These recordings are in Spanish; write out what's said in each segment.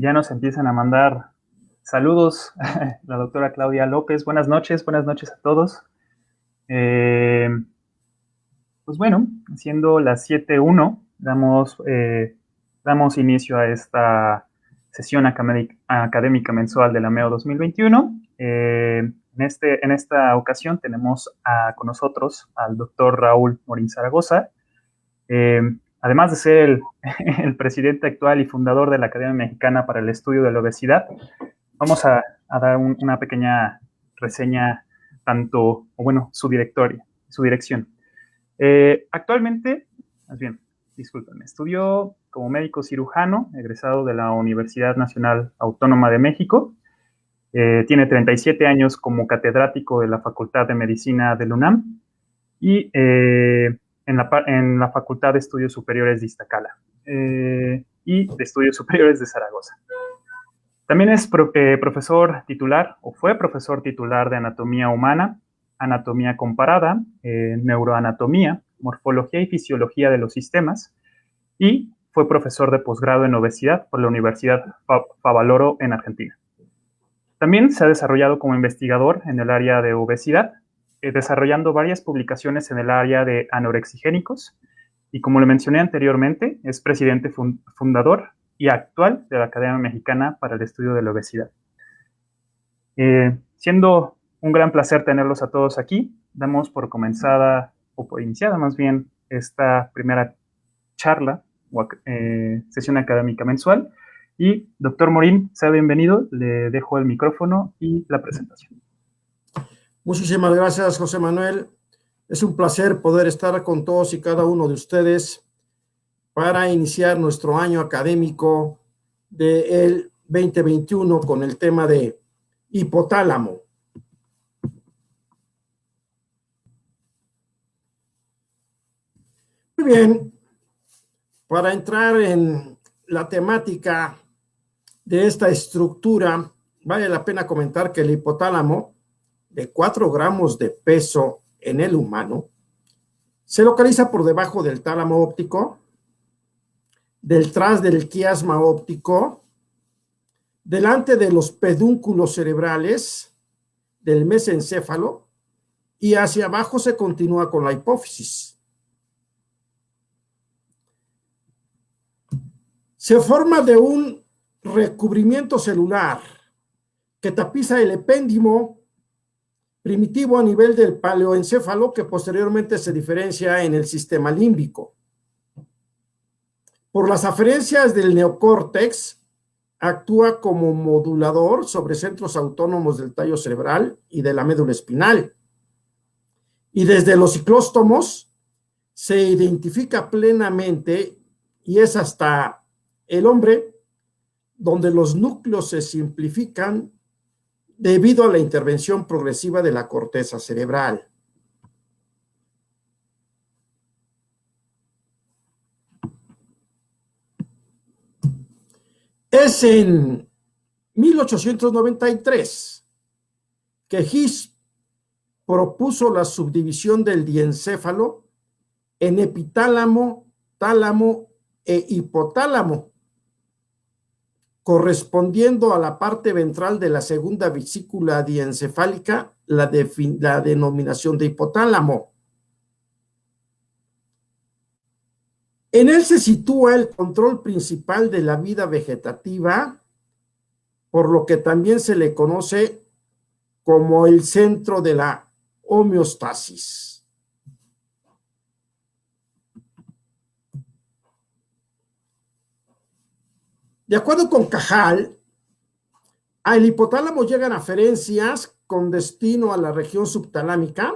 Ya nos empiezan a mandar saludos la doctora Claudia López. Buenas noches a todos. Eh, pues bueno, siendo las 7:01, damos inicio a esta sesión académica mensual de la MEO 2021. En esta ocasión tenemos con nosotros al doctor Raúl Morín Zaragoza. Eh, Además de ser el presidente actual y fundador de la Academia Mexicana para el Estudio de la Obesidad, vamos a dar una pequeña reseña, su dirección. Actualmente, más bien, discúlpenme, estudió como médico cirujano, egresado de la Universidad Nacional Autónoma de México. Tiene 37 años como catedrático de la Facultad de Medicina del UNAM y en la Facultad de Estudios Superiores de Iztacala y de Estudios Superiores de Zaragoza. También es profesor titular, o fue profesor titular de anatomía humana, anatomía comparada, neuroanatomía, morfología y fisiología de los sistemas, y fue profesor de posgrado en obesidad por la Universidad Favaloro en Argentina. También se ha desarrollado como investigador en el área de obesidad, desarrollando varias publicaciones en el área de anorexigénicos, y como le mencioné anteriormente, es presidente fundador y actual de la Academia Mexicana para el Estudio de la Obesidad. Siendo un gran placer tenerlos a todos aquí, damos por comenzada, o por iniciada más bien, esta primera charla o sesión académica mensual. Y doctor Morín, sea bienvenido, le dejo el micrófono y la presentación. Muchísimas gracias, José Manuel. Es un placer poder estar con todos y cada uno de ustedes para iniciar nuestro año académico del 2021 con el tema de hipotálamo. Muy bien, para entrar en la temática de esta estructura, vale la pena comentar que el hipotálamo, de 4 gramos de peso en el humano, se localiza por debajo del tálamo óptico, detrás del quiasma óptico, delante de los pedúnculos cerebrales, del mesencéfalo, y hacia abajo se continúa con la hipófisis. Se forma de un recubrimiento celular que tapiza el epéndimo primitivo a nivel del paleoencéfalo, que posteriormente se diferencia en el sistema límbico. Por las aferencias del neocórtex, actúa como modulador sobre centros autónomos del tallo cerebral y de la médula espinal. Y desde los ciclóstomos se identifica plenamente, y es hasta el hombre donde los núcleos se simplifican debido a la intervención progresiva de la corteza cerebral. Es en 1893 que His propuso la subdivisión del diencéfalo en epitálamo, tálamo e hipotálamo, correspondiendo a la parte ventral de la segunda vesícula diencefálica, la denominación de hipotálamo. En él se sitúa el control principal de la vida vegetativa, por lo que también se le conoce como el centro de la homeostasis. De acuerdo con Cajal, al hipotálamo llegan aferencias con destino a la región subtalámica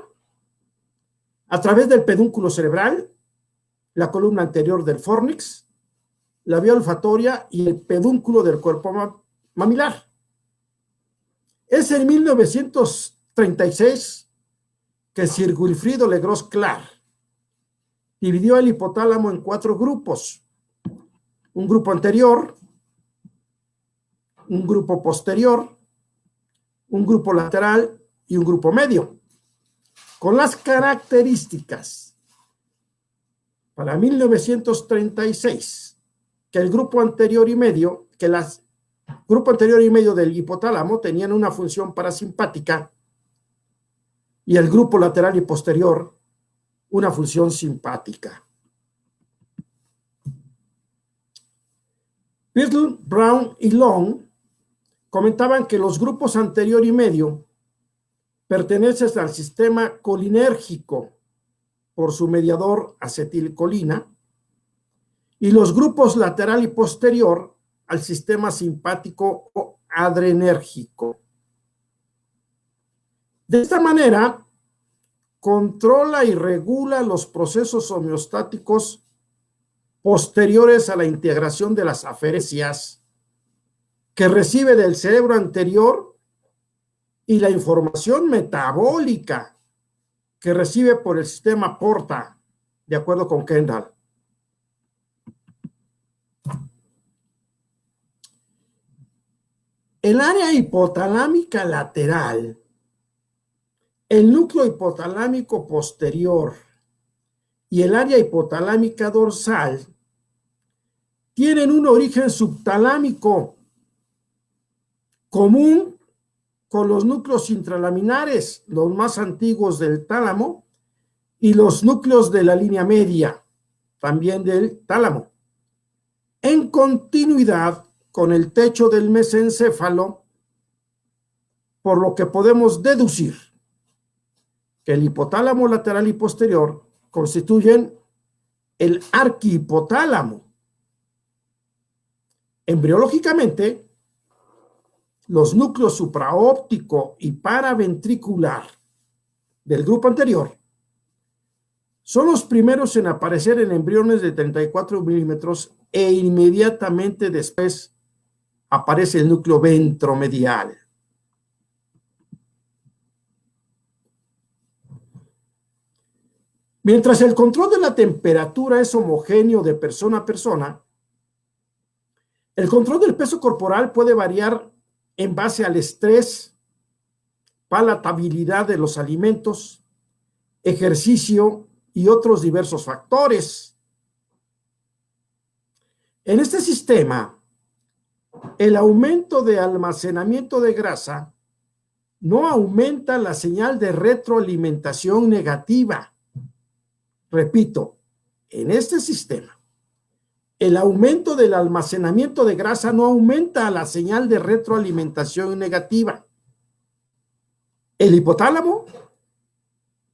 a través del pedúnculo cerebral, la columna anterior del fórnix, la vía olfatoria y el pedúnculo del cuerpo mamilar. Es en 1936 que Sir Wilfrido Legros-Clark dividió el hipotálamo en 4 grupos: un grupo anterior, un grupo posterior, un grupo lateral y un grupo medio, con las características para 1936 que el grupo anterior y medio, que las grupo anterior y medio del hipotálamo tenían una función parasimpática y el grupo lateral y posterior una función simpática. Birtle, Brown y Long comentaban que los grupos anterior y medio pertenecen al sistema colinérgico por su mediador acetilcolina y los grupos lateral y posterior al sistema simpático o adrenérgico. De esta manera, controla y regula los procesos homeostáticos posteriores a la integración de las aferesias que recibe del cerebro anterior y la información metabólica que recibe por el sistema porta, de acuerdo con Kendall. El área hipotalámica lateral, el núcleo hipotalámico posterior y el área hipotalámica dorsal tienen un origen subtalámico común con los núcleos intralaminares, los más antiguos del tálamo, y los núcleos de la línea media, también del tálamo, en continuidad con el techo del mesencéfalo, por lo que podemos deducir que el hipotálamo lateral y posterior constituyen el arquihipotálamo. Embriológicamente, los núcleos supraóptico y paraventricular del grupo anterior son los primeros en aparecer en embriones de 34 milímetros e inmediatamente después aparece el núcleo ventromedial. Mientras el control de la temperatura es homogéneo de persona a persona, el control del peso corporal puede variar en base al estrés, palatabilidad de los alimentos, ejercicio y otros diversos factores. En este sistema, el aumento de almacenamiento de grasa no aumenta la señal de retroalimentación negativa. Repito, en este sistema, el aumento del almacenamiento de grasa no aumenta la señal de retroalimentación negativa. El hipotálamo,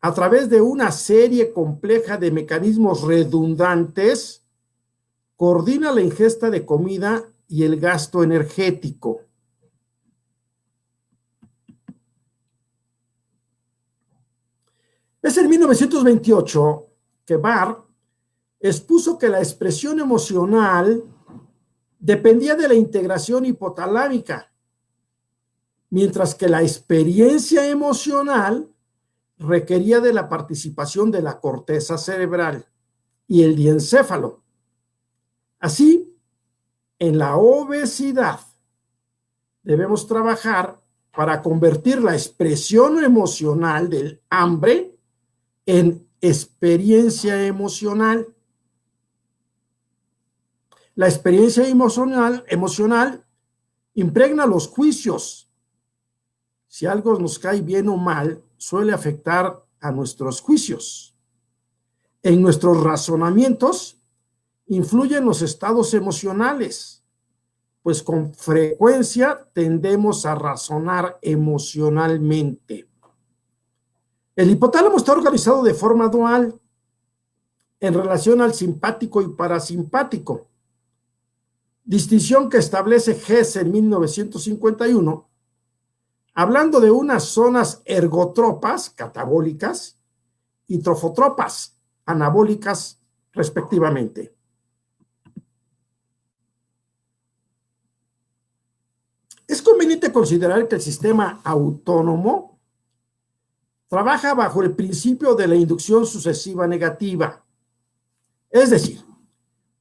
a través de una serie compleja de mecanismos redundantes, coordina la ingesta de comida y el gasto energético. Es en 1928 que Barr expuso que la expresión emocional dependía de la integración hipotalámica, mientras que la experiencia emocional requería de la participación de la corteza cerebral y el diencéfalo. Así, en la obesidad debemos trabajar para convertir la expresión emocional del hambre en experiencia emocional. La experiencia emocional impregna los juicios. Si algo nos cae bien o mal, suele afectar a nuestros juicios. En nuestros razonamientos influyen los estados emocionales, pues con frecuencia tendemos a razonar emocionalmente. El hipotálamo está organizado de forma dual en relación al simpático y parasimpático, distinción que establece Hess en 1951, hablando de unas zonas ergotropas, catabólicas, y trofotropas, anabólicas, respectivamente. Es conveniente considerar que el sistema autónomo trabaja bajo el principio de la inducción sucesiva negativa. Es decir,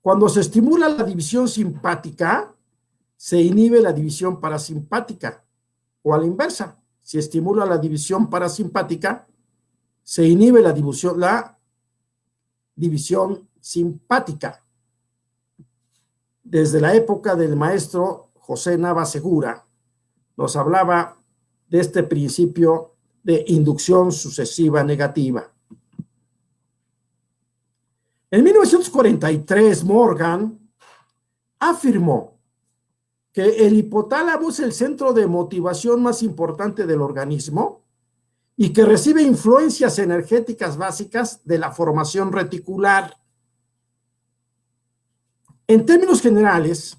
cuando se estimula la división simpática, se inhibe la división parasimpática, o a la inversa, si estimula la división parasimpática, se inhibe la división simpática. Desde la época del maestro José Nava Segura nos hablaba de este principio de inducción sucesiva negativa. En 1943, Morgan afirmó que el hipotálamo es el centro de motivación más importante del organismo y que recibe influencias energéticas básicas de la formación reticular. En términos generales,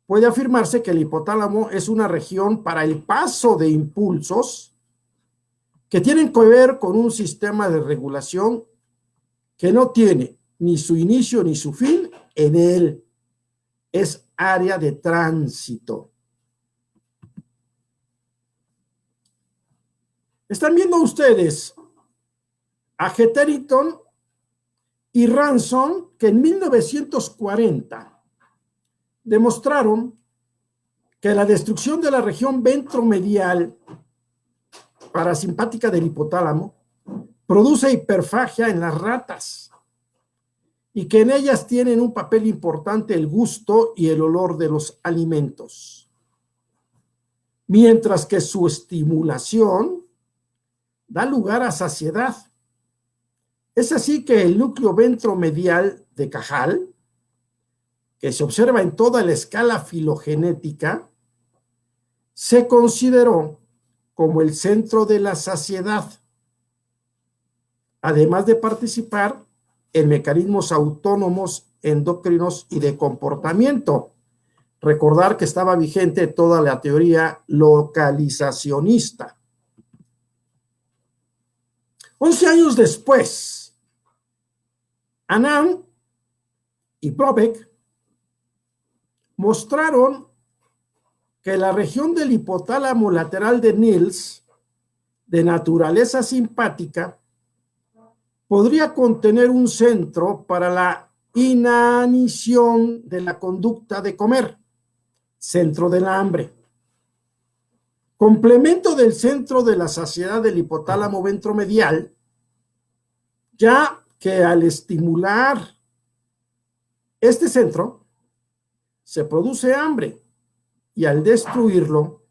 puede afirmarse que el hipotálamo es una región para el paso de impulsos que tienen que ver con un sistema de regulación que no tiene ni su inicio ni su fin en él. Es área de tránsito. Están viendo ustedes a Hetherington y Ranson, que en 1940 demostraron que la destrucción de la región ventromedial parasimpática del hipotálamo produce hiperfagia en las ratas y que en ellas tienen un papel importante el gusto y el olor de los alimentos, mientras que su estimulación da lugar a saciedad. Es así que el núcleo ventromedial de Cajal, que se observa en toda la escala filogenética, se consideró como el centro de la saciedad, además de participar en mecanismos autónomos endocrinos y de comportamiento. Recordar que estaba vigente toda la teoría localizacionista. 11 años después, Anand y Brobeck mostraron que la región del hipotálamo lateral de Niels, de naturaleza simpática, podría contener un centro para la inanición de la conducta de comer, centro del hambre, complemento del centro de la saciedad del hipotálamo ventromedial, ya que al estimular este centro se produce hambre y al destruirlo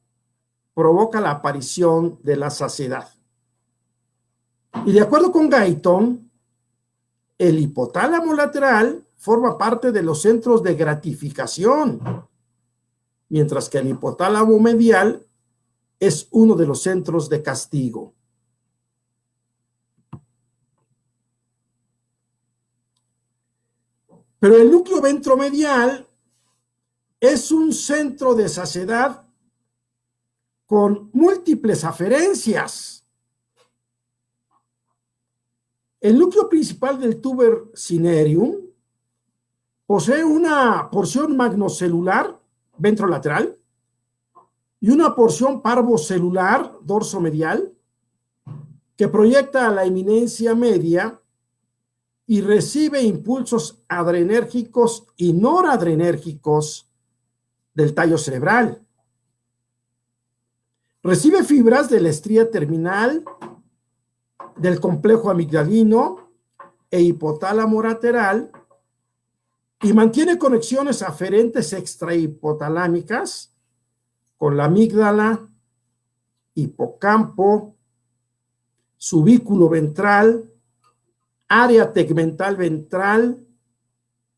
provoca la aparición de la saciedad. Y de acuerdo con Guyton, el hipotálamo lateral forma parte de los centros de gratificación, mientras que el hipotálamo medial es uno de los centros de castigo. Pero el núcleo ventromedial es un centro de saciedad con múltiples aferencias. El núcleo principal del tuber cinereum posee una porción magnocelular ventrolateral y una porción parvocelular dorsomedial que proyecta a la eminencia media y recibe impulsos adrenérgicos y noradrenérgicos del tallo cerebral. Recibe fibras de la estría terminal, del complejo amigdalino e hipotálamo lateral y mantiene conexiones aferentes extrahipotalámicas con la amígdala, hipocampo, subículo ventral, área tegmental ventral,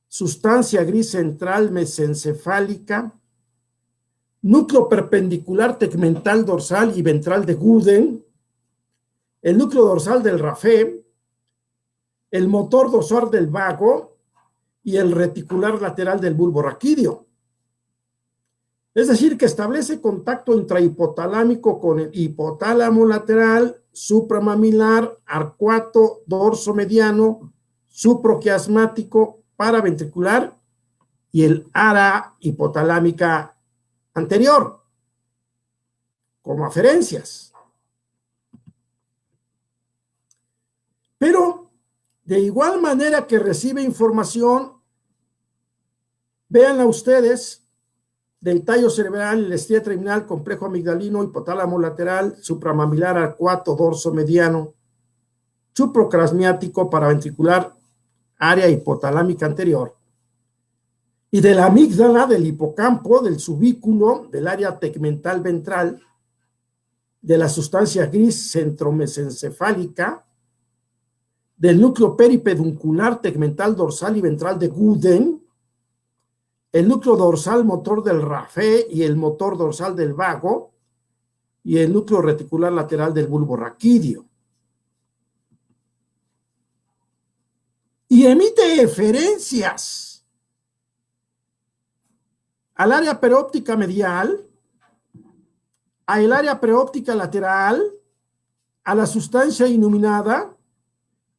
sustancia gris central mesencefálica, núcleo perpendicular tegmental dorsal y ventral de Gooden, el núcleo dorsal del Raffé, el motor dorsal del vago y el reticular lateral del bulbo raquídeo. Es decir, que establece contacto intrahipotalámico con el hipotálamo lateral, supramamilar, arcuato, dorso mediano, suproquiasmático, paraventricular y el área hipotalámica anterior, como aferencias. Pero de igual manera que recibe información, véanla ustedes, del tallo cerebral, la estría terminal, complejo amigdalino, hipotálamo lateral, supramamilar, arcuato, dorso mediano, suprocrasmiático, paraventricular, área hipotalámica anterior. y de la amígdala, del hipocampo, del subículo, del área tegmental ventral, de la sustancia gris centromesencefálica, del núcleo peripeduncular tegmental dorsal y ventral de Guden, el núcleo dorsal motor del rafé y el motor dorsal del vago, y el núcleo reticular lateral del bulbo raquídeo. Y emite eferencias al área preóptica medial, al área preóptica lateral, a la sustancia iluminada,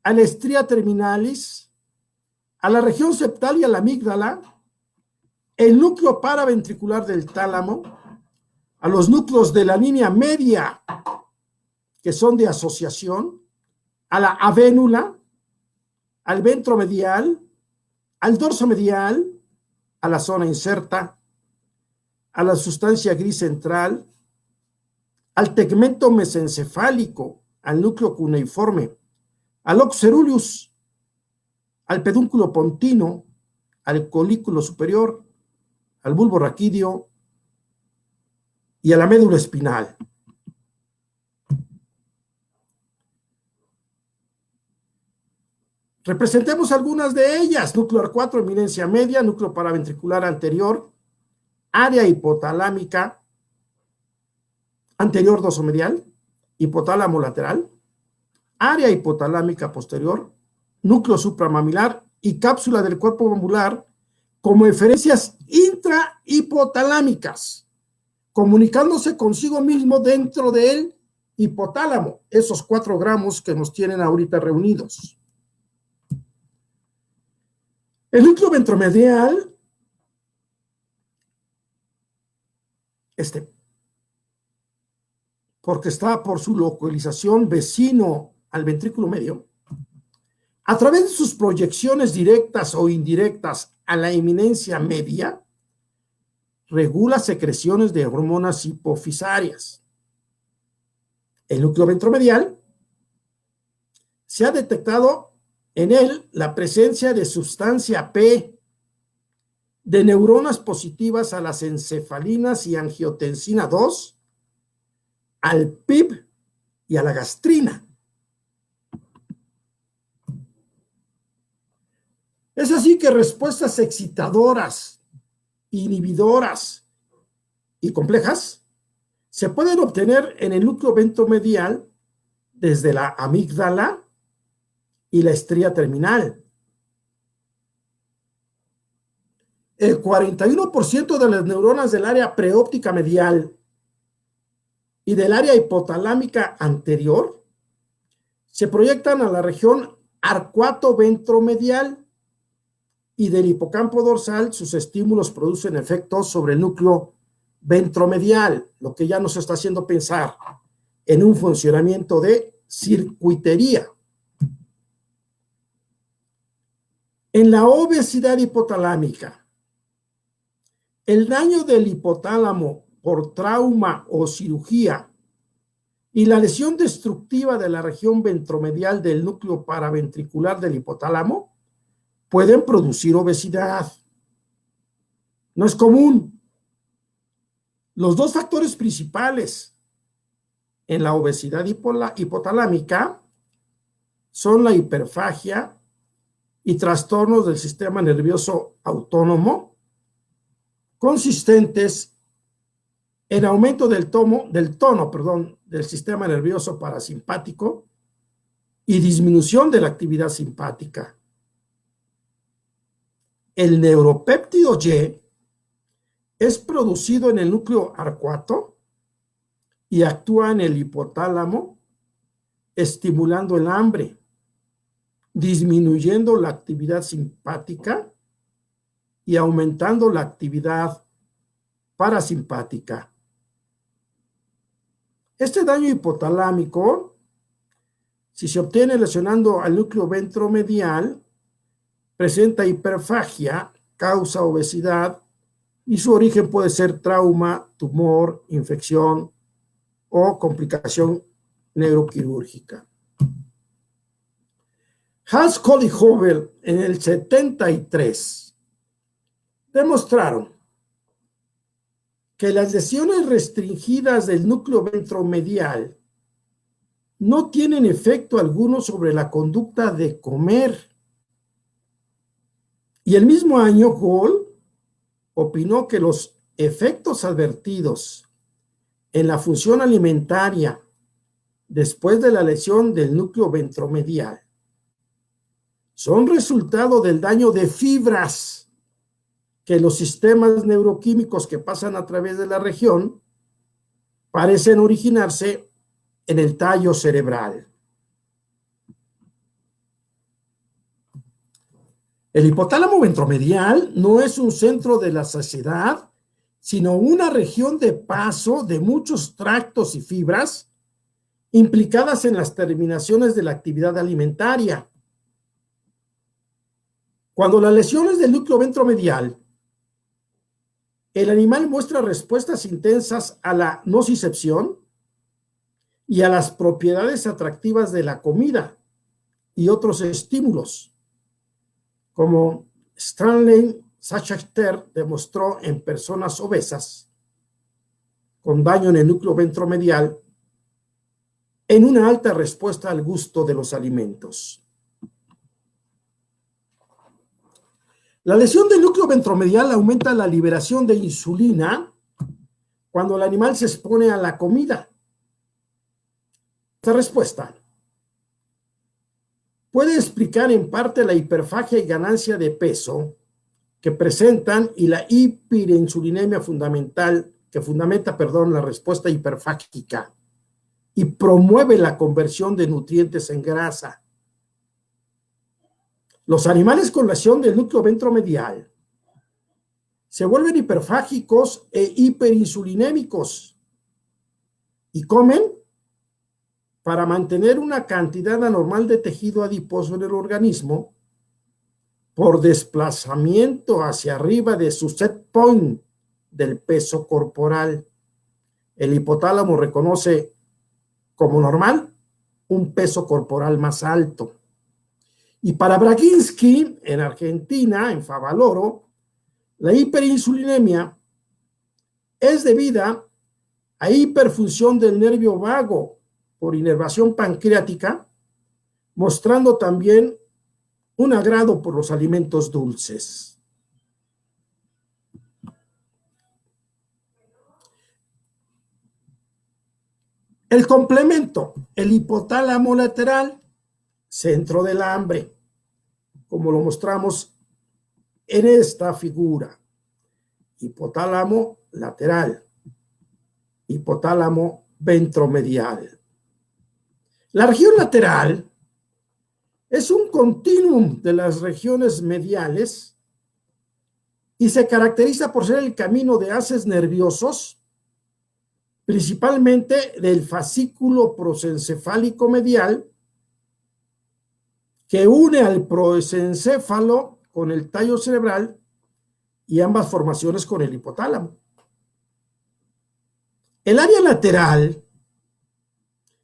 a la estría terminalis, a la región septal y a la amígdala, el núcleo paraventricular del tálamo, a los núcleos de la línea media, que son de asociación, a la avénula, al ventromedial, al dorso medial, a la zona inserta, a la sustancia gris central, al tegmento mesencefálico, al núcleo cuneiforme, al locus ceruleus, al pedúnculo pontino, al colículo superior, al bulbo raquídeo y a la médula espinal. Representemos algunas de ellas: núcleo R4, eminencia media, núcleo paraventricular anterior, área hipotalámica anterior dosomedial, hipotálamo lateral, área hipotalámica posterior, núcleo supramamilar y cápsula del cuerpo mamular como eferencias intrahipotalámicas, comunicándose consigo mismo dentro del hipotálamo, esos 4 gramos que nos tienen ahorita reunidos. El núcleo ventromedial, porque está por su localización vecino al ventrículo medio, a través de sus proyecciones directas o indirectas a la eminencia media, regula secreciones de hormonas hipofisarias. El núcleo ventromedial se ha detectado en él la presencia de sustancia P, de neuronas positivas a las encefalinas y angiotensina 2, al PIB y a la gastrina. Es así que respuestas excitadoras, inhibidoras y complejas se pueden obtener en el núcleo ventromedial desde la amígdala y la estría terminal. El 41% de las neuronas del área preóptica medial y del área hipotalámica anterior se proyectan a la región arcuato ventromedial, y del hipocampo dorsal sus estímulos producen efectos sobre el núcleo ventromedial, lo que ya nos está haciendo pensar en un funcionamiento de circuitería. En la obesidad hipotalámica, el daño del hipotálamo por trauma o cirugía y la lesión destructiva de la región ventromedial del núcleo paraventricular del hipotálamo pueden producir obesidad. No es común. Los 2 factores principales en la obesidad hipotalámica son la hiperfagia y trastornos del sistema nervioso autónomo, consistentes en aumento del tono del sistema nervioso parasimpático y disminución de la actividad simpática. El neuropéptido Y es producido en el núcleo arcuato y actúa en el hipotálamo, estimulando el hambre, disminuyendo la actividad simpática y aumentando la actividad parasimpática. Este daño hipotalámico, si se obtiene lesionando al núcleo ventromedial, presenta hiperfagia, causa obesidad y su origen puede ser trauma, tumor, infección o complicación neuroquirúrgica. Hans Colly Hobel en el 73 demostraron que las lesiones restringidas del núcleo ventromedial no tienen efecto alguno sobre la conducta de comer. Y el mismo año, Hall opinó que los efectos advertidos en la función alimentaria después de la lesión del núcleo ventromedial son resultado del daño de fibras que los sistemas neuroquímicos que pasan a través de la región parecen originarse en el tallo cerebral. El hipotálamo ventromedial no es un centro de la saciedad, sino una región de paso de muchos tractos y fibras implicadas en las terminaciones de la actividad alimentaria. Cuando las lesiones del núcleo ventromedial, el animal muestra respuestas intensas a la nocicepción y a las propiedades atractivas de la comida y otros estímulos, como Stanley Schachter demostró en personas obesas con daño en el núcleo ventromedial en una alta respuesta al gusto de los alimentos. La lesión del núcleo ventromedial aumenta la liberación de insulina cuando el animal se expone a la comida. Esta respuesta puede explicar en parte la hiperfagia y ganancia de peso que presentan y la hiperinsulinemia que fundamenta la respuesta hiperfágica y promueve la conversión de nutrientes en grasa. Los animales con lesión del núcleo ventromedial se vuelven hiperfágicos e hiperinsulinémicos y comen para mantener una cantidad anormal de tejido adiposo en el organismo por desplazamiento hacia arriba de su set point del peso corporal. El hipotálamo reconoce como normal un peso corporal más alto. Y para Braginski, en Argentina, en Favaloro, la hiperinsulinemia es debida a hiperfunción del nervio vago por inervación pancreática, mostrando también un agrado por los alimentos dulces. El complemento, el hipotálamo lateral, centro del hambre, como lo mostramos en esta figura. Hipotálamo lateral, hipotálamo ventromedial. La región lateral es un continuum de las regiones mediales y se caracteriza por ser el camino de haces nerviosos, principalmente del fascículo prosencefálico medial, que une al proesencéfalo con el tallo cerebral y ambas formaciones con el hipotálamo. El área lateral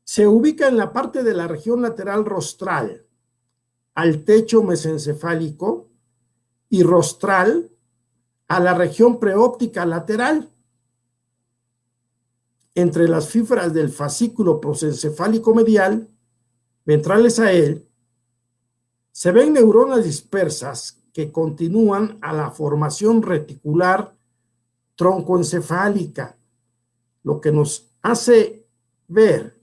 se ubica en la parte de la región lateral rostral, al techo mesencefálico, y rostral a la región preóptica lateral. Entre las fibras del fascículo prosencefálico medial, ventrales a él, se ven neuronas dispersas que continúan a la formación reticular troncoencefálica, lo que nos hace ver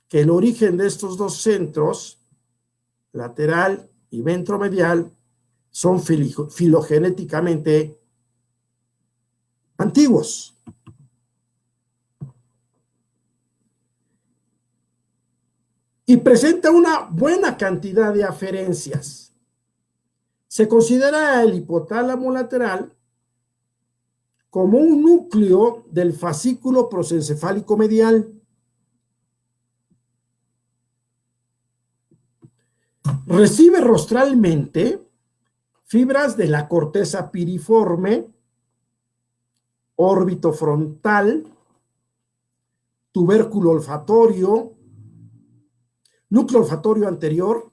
que el origen de estos dos centros, lateral y ventromedial, son filogenéticamente antiguos. Y presenta una buena cantidad de aferencias. Se considera el hipotálamo lateral como un núcleo del fascículo prosencefálico medial. Recibe rostralmente fibras de la corteza piriforme, órbito frontal, tubérculo olfatorio, núcleo olfatorio anterior,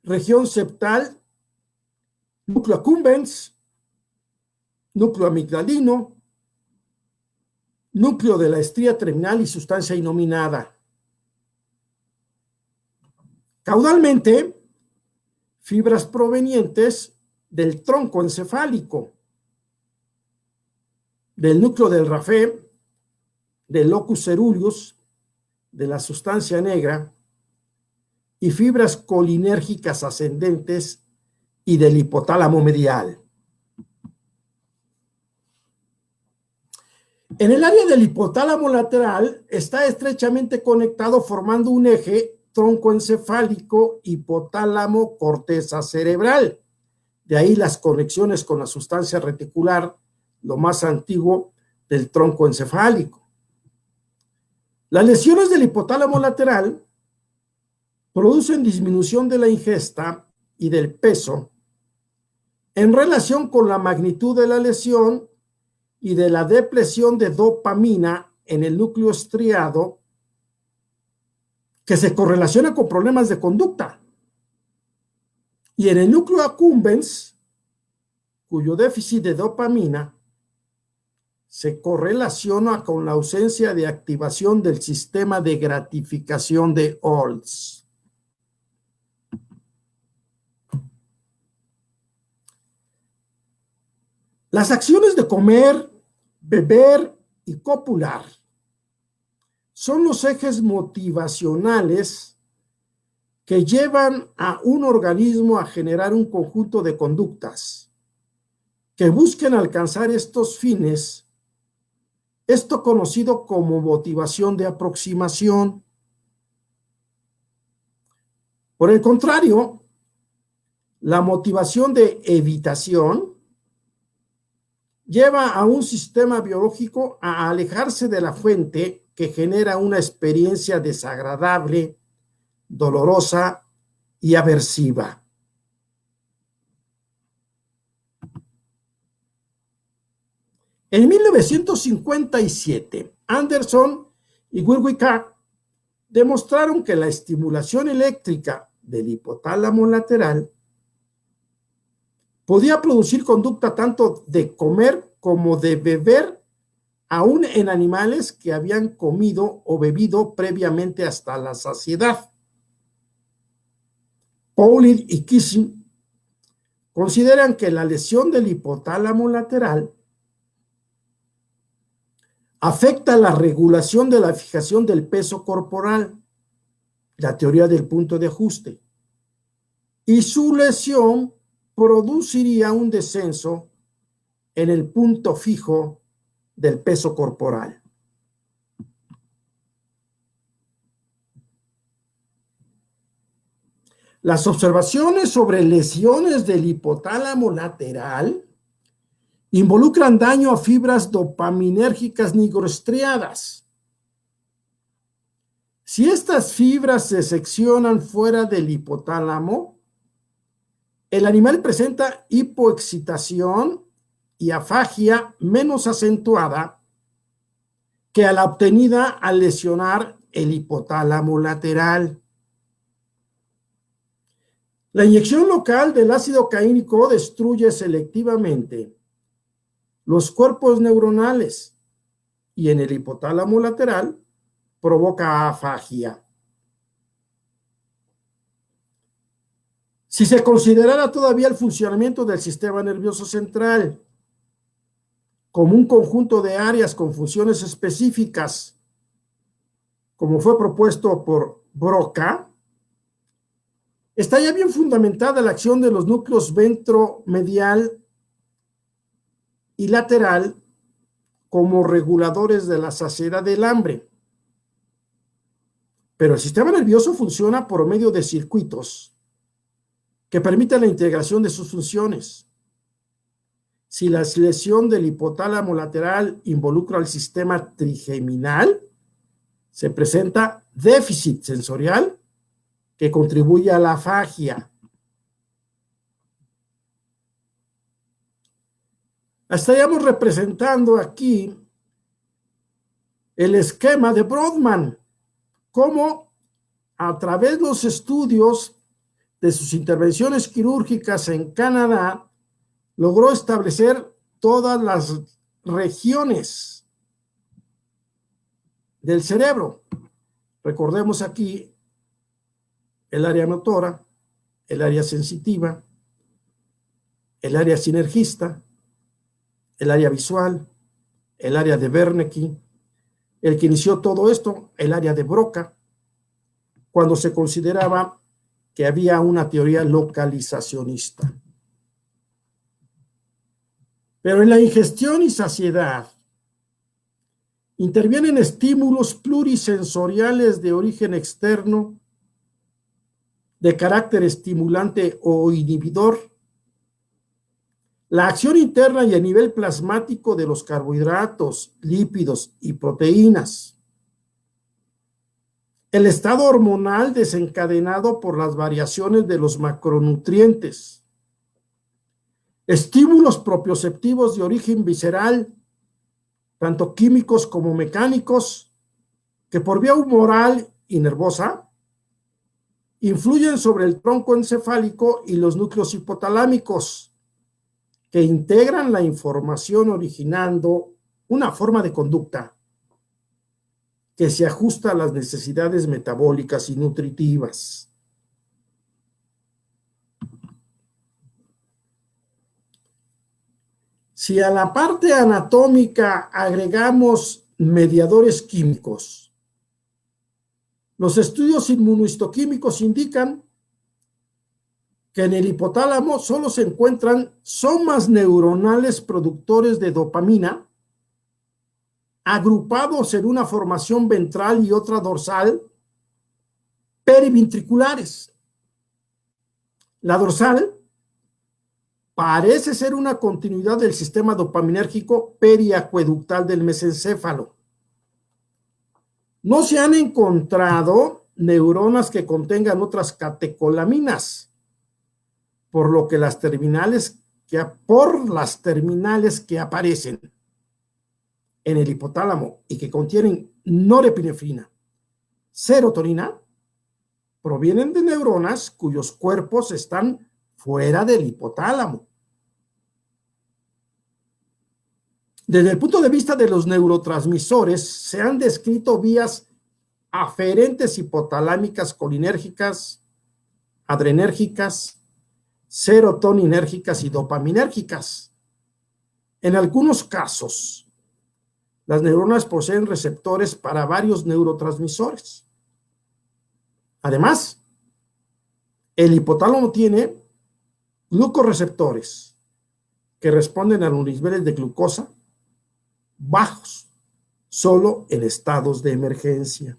región septal, núcleo accumbens, núcleo amigdalino, núcleo de la estría terminal y sustancia inominada. Caudalmente, fibras provenientes del tronco encefálico, del núcleo del rafé, del locus ceruleus, de la sustancia negra, y fibras colinérgicas ascendentes y del hipotálamo medial. En el área del hipotálamo lateral está estrechamente conectado formando un eje tronco encefálico, hipotálamo, corteza cerebral. De ahí las conexiones con la sustancia reticular, lo más antiguo del tronco encefálico. Las lesiones del hipotálamo lateral producen disminución de la ingesta y del peso en relación con la magnitud de la lesión y de la depresión de dopamina en el núcleo estriado, que se correlaciona con problemas de conducta. Y en el núcleo accumbens, cuyo déficit de dopamina se correlaciona con la ausencia de activación del sistema de gratificación de Olds. Las acciones de comer, beber y copular son los ejes motivacionales que llevan a un organismo a generar un conjunto de conductas que busquen alcanzar estos fines, esto conocido como motivación de aproximación. Por el contrario, la motivación de evitación lleva a un sistema biológico a alejarse de la fuente que genera una experiencia desagradable, dolorosa y aversiva. En 1957, Anderson y Wilwick demostraron que la estimulación eléctrica del hipotálamo lateral podía producir conducta tanto de comer como de beber, aún en animales que habían comido o bebido previamente hasta la saciedad. Pauling y Kissing consideran que la lesión del hipotálamo lateral afecta la regulación de la fijación del peso corporal, la teoría del punto de ajuste, y su lesión produciría un descenso en el punto fijo del peso corporal. Las observaciones sobre lesiones del hipotálamo lateral involucran daño a fibras dopaminérgicas nigroestriadas. Si estas fibras se seccionan fuera del hipotálamo, el animal presenta hipoexcitación y afagia menos acentuada que a la obtenida al lesionar el hipotálamo lateral. La inyección local del ácido caínico destruye selectivamente los cuerpos neuronales y en el hipotálamo lateral provoca afagia. Si se considerara todavía el funcionamiento del sistema nervioso central como un conjunto de áreas con funciones específicas, como fue propuesto por Broca, está ya bien fundamentada la acción de los núcleos ventromedial y lateral como reguladores de la saciedad del hambre. Pero el sistema nervioso funciona por medio de circuitos que permiten la integración de sus funciones. Si la lesión del hipotálamo lateral involucra al sistema trigeminal, se presenta déficit sensorial que contribuye a la afagia. Estaríamos representando aquí el esquema de Brodmann, cómo a través de los estudios de sus intervenciones quirúrgicas en Canadá logró establecer todas las regiones del cerebro. Recordemos aquí el área motora, el área sensitiva, el área sinergista, el área visual, el área de Wernicke, el que inició todo esto, el área de Broca, cuando se consideraba que había una teoría localizacionista. Pero en la ingestión y saciedad intervienen estímulos plurisensoriales de origen externo, de carácter estimulante o inhibidor, la acción interna y a nivel plasmático de los carbohidratos, lípidos y proteínas, el estado hormonal desencadenado por las variaciones de los macronutrientes, estímulos propioceptivos de origen visceral, tanto químicos como mecánicos, que por vía humoral y nervosa influyen sobre el tronco encefálico y los núcleos hipotalámicos, que integran la información originando una forma de conducta que se ajusta a las necesidades metabólicas y nutritivas. Si a la parte anatómica agregamos mediadores químicos, los estudios inmunohistoquímicos indican que en el hipotálamo solo se encuentran somas neuronales productores de dopamina, agrupados en una formación ventral y otra dorsal, periventriculares. La dorsal parece ser una continuidad del sistema dopaminérgico periacueductal del mesencéfalo. No se han encontrado neuronas que contengan otras catecolaminas, por lo que las terminales que aparecen en el hipotálamo y que contienen norepinefrina, serotonina, provienen de neuronas cuyos cuerpos están fuera del hipotálamo. Desde el punto de vista de los neurotransmisores, se han descrito vías aferentes hipotalámicas colinérgicas, adrenérgicas, serotoninérgicas y dopaminérgicas. En algunos casos, las neuronas poseen receptores para varios neurotransmisores. Además, el hipotálamo tiene glucorreceptores que responden a los niveles de glucosa bajos, solo en estados de emergencia.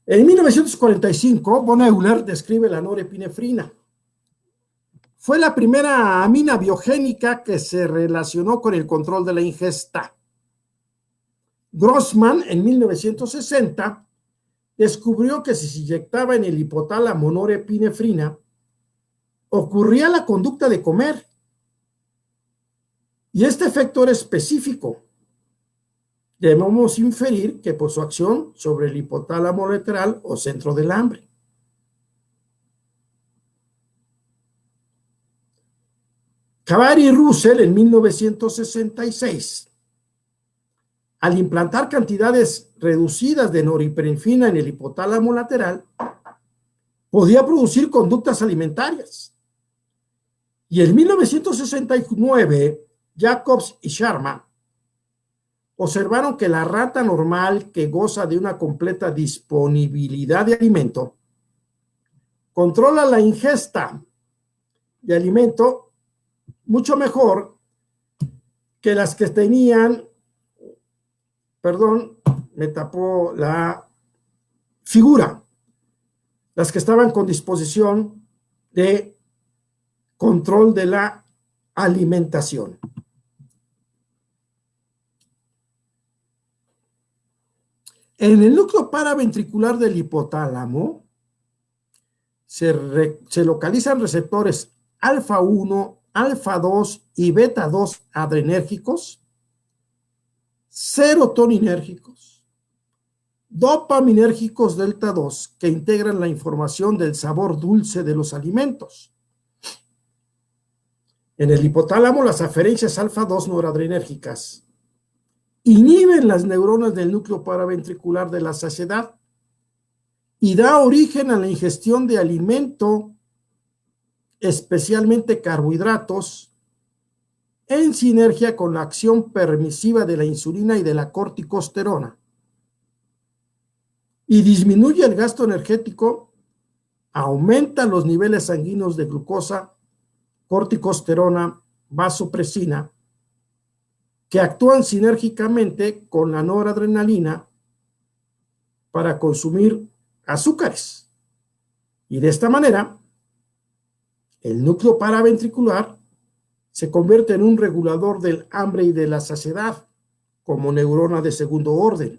En 1945, von Euler describe la norepinefrina. Fue la primera amina biogénica que se relacionó con el control de la ingesta. Grossman, en 1960, descubrió que si se inyectaba en el hipotálamo norepinefrina, ocurría la conducta de comer. Y este efecto era específico. Debemos inferir que por su acción sobre el hipotálamo lateral o centro del hambre. Cavari y Russell, en 1966, al implantar cantidades reducidas de norepinefrina en el hipotálamo lateral, podía producir conductas alimentarias. Y en 1969, Jacobs y Sharma observaron que la rata normal, que goza de una completa disponibilidad de alimento, controla la ingesta de alimento mucho mejor que las que tenían, me tapó la figura, las que estaban con disposición de control de la alimentación. En el núcleo paraventricular del hipotálamo se localizan receptores alfa 1, alfa 2 y beta 2 adrenérgicos, serotoninérgicos, dopaminérgicos delta 2 que integran la información del sabor dulce de los alimentos. En el hipotálamo, las aferencias alfa 2 noradrenérgicas inhiben las neuronas del núcleo paraventricular de la saciedad y da origen a la ingestión de alimento, especialmente carbohidratos, en sinergia con la acción permisiva de la insulina y de la corticosterona. Y disminuye el gasto energético, aumenta los niveles sanguíneos de glucosa, corticosterona, vasopresina, que actúan sinérgicamente con la noradrenalina para consumir azúcares. Y de esta manera, el núcleo paraventricular se convierte en un regulador del hambre y de la saciedad, como neurona de segundo orden.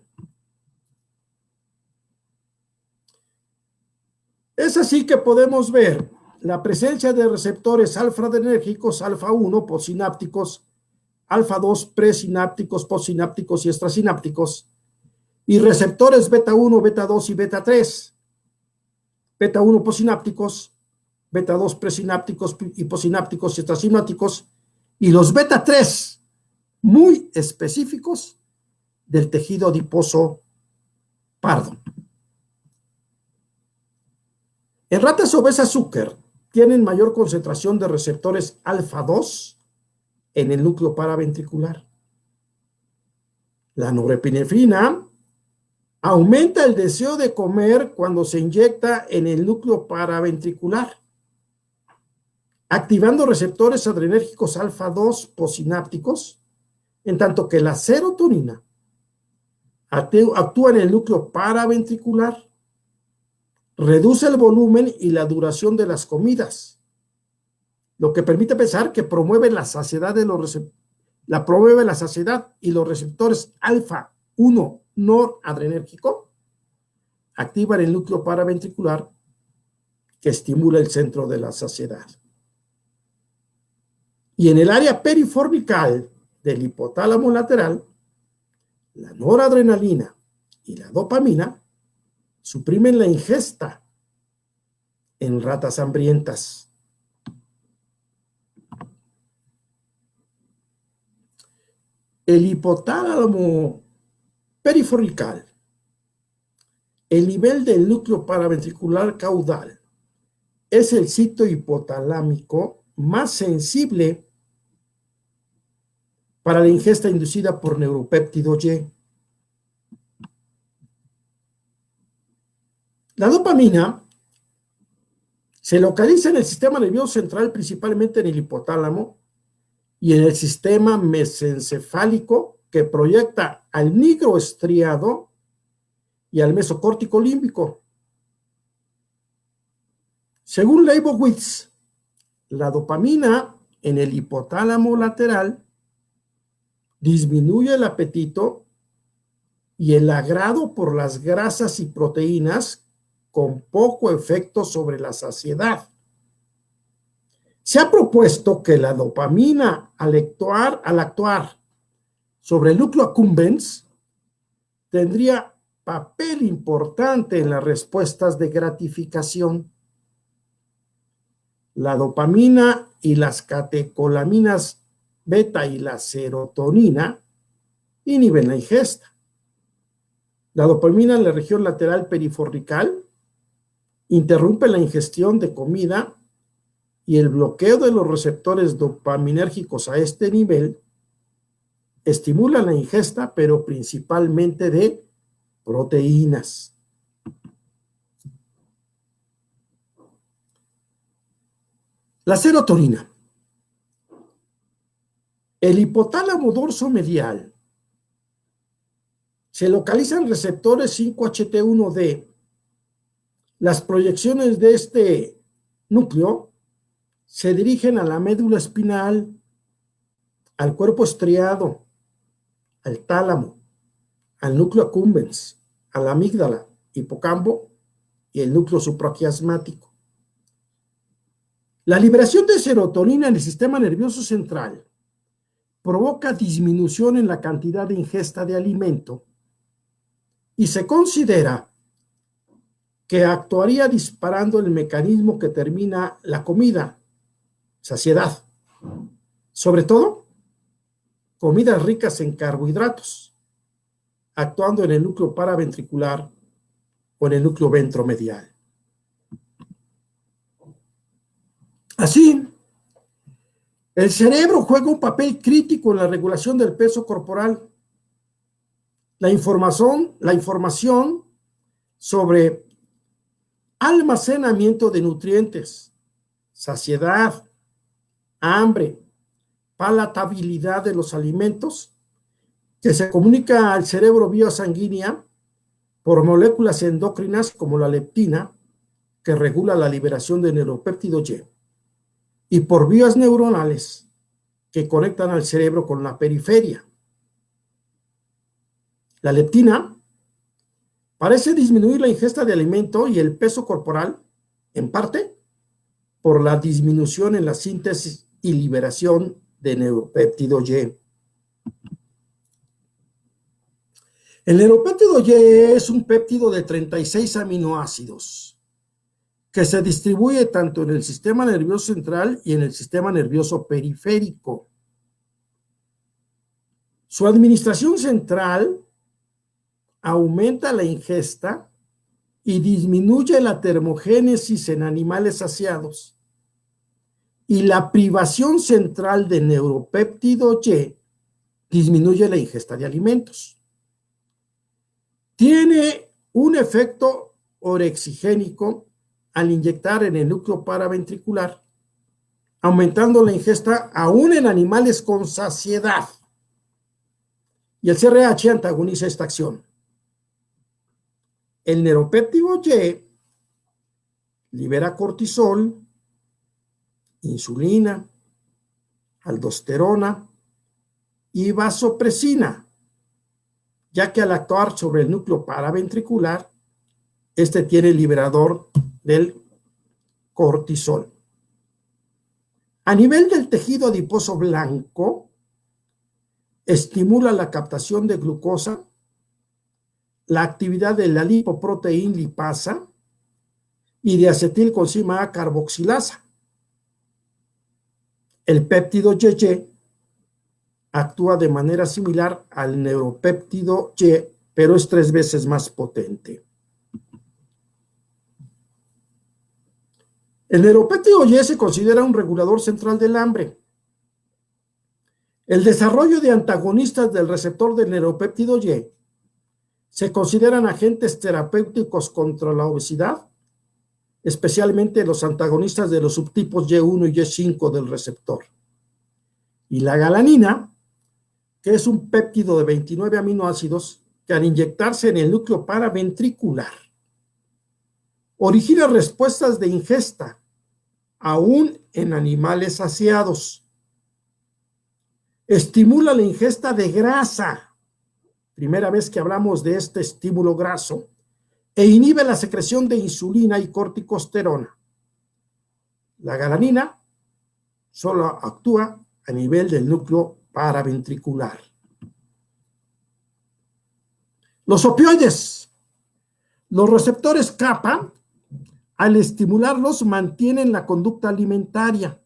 Es así que podemos ver la presencia de receptores alfa-adrenérgicos, alfa 1, postsinápticos, alfa 2, presinápticos, postsinápticos y extrasinápticos, y receptores beta 1, beta 2 y beta 3, beta 1 postsinápticos, beta 2 presinápticos y postsinápticos y extrasinápticos, y los beta 3 muy específicos del tejido adiposo pardo. En ratas obesas Zucker tienen mayor concentración de receptores alfa 2 en el núcleo paraventricular. La norepinefrina aumenta el deseo de comer cuando se inyecta en el núcleo paraventricular, activando receptores adrenérgicos alfa 2 postsinápticos, en tanto que la serotonina actúa en el núcleo paraventricular, reduce el volumen y la duración de las comidas, lo que permite pensar que promueve la saciedad y los receptores alfa 1 noradrenérgico activan el núcleo paraventricular que estimula el centro de la saciedad. Y en el área periformical del hipotálamo lateral, la noradrenalina y la dopamina suprimen la ingesta en ratas hambrientas. El hipotálamo periformical, el nivel del núcleo paraventricular caudal, es el sitio hipotalámico más sensible para la ingesta inducida por neuropéptido Y. La dopamina se localiza en el sistema nervioso central, principalmente en el hipotálamo y en el sistema mesencefálico, que proyecta al nigro estriado y al mesocórtico límbico. Según Leibowitz, la dopamina en el hipotálamo lateral disminuye el apetito y el agrado por las grasas y proteínas, con poco efecto sobre la saciedad. Se ha propuesto que la dopamina, al actuar sobre el núcleo accumbens, tendría papel importante en las respuestas de gratificación. La dopamina y las catecolaminas beta y la serotonina inhiben la ingesta. La dopamina en la región lateral periformical interrumpe la ingestión de comida y el bloqueo de los receptores dopaminérgicos a este nivel estimula la ingesta, pero principalmente de proteínas. La serotonina. El hipotálamo dorsomedial se localizan receptores 5-HT1D. Las proyecciones de este núcleo se dirigen a la médula espinal, al cuerpo estriado, al tálamo, al núcleo accumbens, a la amígdala, hipocampo y el núcleo supraquiasmático. La liberación de serotonina en el sistema nervioso central provoca disminución en la cantidad de ingesta de alimento y se considera que actuaría disparando el mecanismo que termina la comida, saciedad. Sobre todo, comidas ricas en carbohidratos, actuando en el núcleo paraventricular o en el núcleo ventromedial. Así, el cerebro juega un papel crítico en la regulación del peso corporal. La información sobre almacenamiento de nutrientes, saciedad, hambre, palatabilidad de los alimentos, que se comunica al cerebro vía sanguínea por moléculas endocrinas como la leptina, que regula la liberación de neuropéptido Y por vías neuronales que conectan al cerebro con la periferia. La leptina parece disminuir la ingesta de alimento y el peso corporal, en parte, por la disminución en la síntesis y liberación de neuropéptido Y. El neuropéptido Y es un péptido de 36 aminoácidos que se distribuye tanto en el sistema nervioso central y en el sistema nervioso periférico. Su administración central aumenta la ingesta y disminuye la termogénesis en animales saciados. Y la privación central de neuropéptido Y disminuye la ingesta de alimentos. Tiene un efecto orexigénico al inyectar en el núcleo paraventricular, aumentando la ingesta aún en animales con saciedad. Y el CRH antagoniza esta acción. El neuropéptido Y libera cortisol, insulina, aldosterona y vasopresina, ya que al actuar sobre el núcleo paraventricular, este tiene el liberador del cortisol. A nivel del tejido adiposo blanco, estimula la captación de glucosa, la actividad de la lipoproteína lipasa y de acetilcoenzima A carboxilasa. El péptido YY actúa de manera similar al neuropéptido Y, pero es 3 veces más potente. El neuropéptido Y se considera un regulador central del hambre. El desarrollo de antagonistas del receptor del neuropéptido Y se consideran agentes terapéuticos contra la obesidad, especialmente los antagonistas de los subtipos Y1 y Y5 del receptor. Y la galanina, que es un péptido de 29 aminoácidos que al inyectarse en el núcleo paraventricular origina respuestas de ingesta, aún en animales saciados. Estimula la ingesta de grasa, primera vez que hablamos de este estímulo graso, e inhibe la secreción de insulina y corticosterona. La galanina solo actúa a nivel del núcleo paraventricular. Los opioides. Los receptores kappa, al estimularlos, mantienen la conducta alimentaria.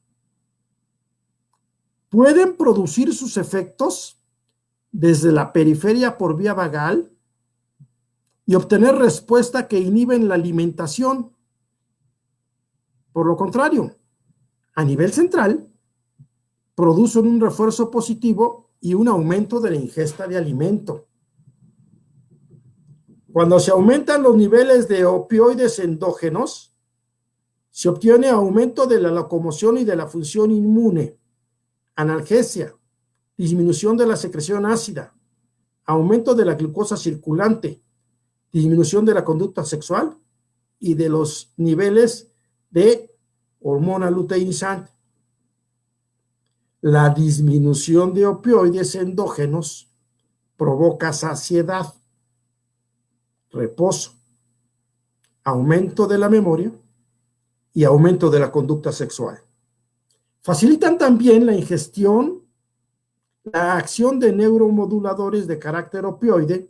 Pueden producir sus efectos desde la periferia por vía vagal y obtener respuesta que inhiben la alimentación. Por lo contrario, a nivel central, producen un refuerzo positivo y un aumento de la ingesta de alimento. Cuando se aumentan los niveles de opioides endógenos, se obtiene aumento de la locomoción y de la función inmune, analgesia, disminución de la secreción ácida, aumento de la glucosa circulante, disminución de la conducta sexual y de los niveles de hormona luteinizante. La disminución de opioides endógenos provoca saciedad, reposo, aumento de la memoria y aumento de la conducta sexual. Facilitan también la ingestión, la acción de neuromoduladores de carácter opioide